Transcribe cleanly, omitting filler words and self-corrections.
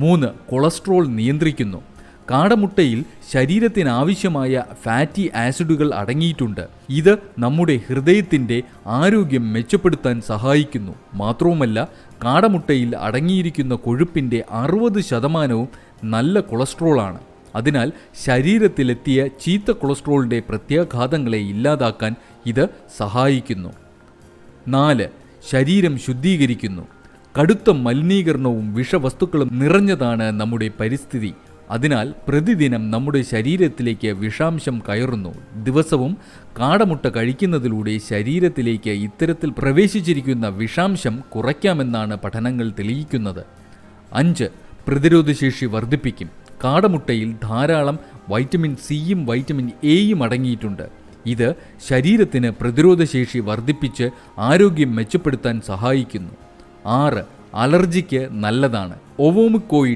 3. Cholesterol നിയന്ത്രിക്കുന്നു. കാടമുട്ടയിൽ ശരീരത്തിനാവശ്യമായ fatty ആസിഡുകൾ അടങ്ങിയിട്ടുണ്ട്. ഇത് നമ്മുടെ ഹൃദയത്തിൻ്റെ ആരോഗ്യം മെച്ചപ്പെടുത്താൻ സഹായിക്കുന്നു. മാത്രവുമല്ല, കാടമുട്ടയിൽ അടങ്ങിയിരിക്കുന്ന കൊഴുപ്പിൻ്റെ 60% നല്ല കൊളസ്ട്രോളാണ്. അതിനാൽ ശരീരത്തിലെത്തിയ ചീത്ത കൊളസ്ട്രോളിൻ്റെ പ്രത്യാഘാതങ്ങളെ ഇല്ലാതാക്കാൻ ഇത് സഹായിക്കുന്നു. 4. ശരീരം ശുദ്ധീകരിക്കുന്നു. കടുത്ത മലിനീകരണവും വിഷവസ്തുക്കളും നിറഞ്ഞതാണ് നമ്മുടെ പരിസ്ഥിതി. അതിനാൽ പ്രതിദിനം നമ്മുടെ ശരീരത്തിലേക്ക് വിഷാംശം കയറുന്നു. ദിവസവും കാടമുട്ട കഴിക്കുന്നതിലൂടെ ശരീരത്തിലേക്ക് ഇത്തരത്തിൽ പ്രവേശിച്ചിരിക്കുന്ന വിഷാംശം കുറയ്ക്കാമെന്നാണ് പഠനങ്ങൾ തെളിയിക്കുന്നത്. 5. പ്രതിരോധശേഷി വർദ്ധിപ്പിക്കും. കാടമുട്ടയിൽ ധാരാളം വൈറ്റമിൻ സിയും വൈറ്റമിൻ എയും അടങ്ങിയിട്ടുണ്ട്. ഇത് ശരീരത്തിന് പ്രതിരോധശേഷി വർദ്ധിപ്പിച്ച് ആരോഗ്യം മെച്ചപ്പെടുത്താൻ സഹായിക്കുന്നു. 6. അലർജിക്ക് നല്ലതാണ്. ഒവോമുക്കോയിഡ്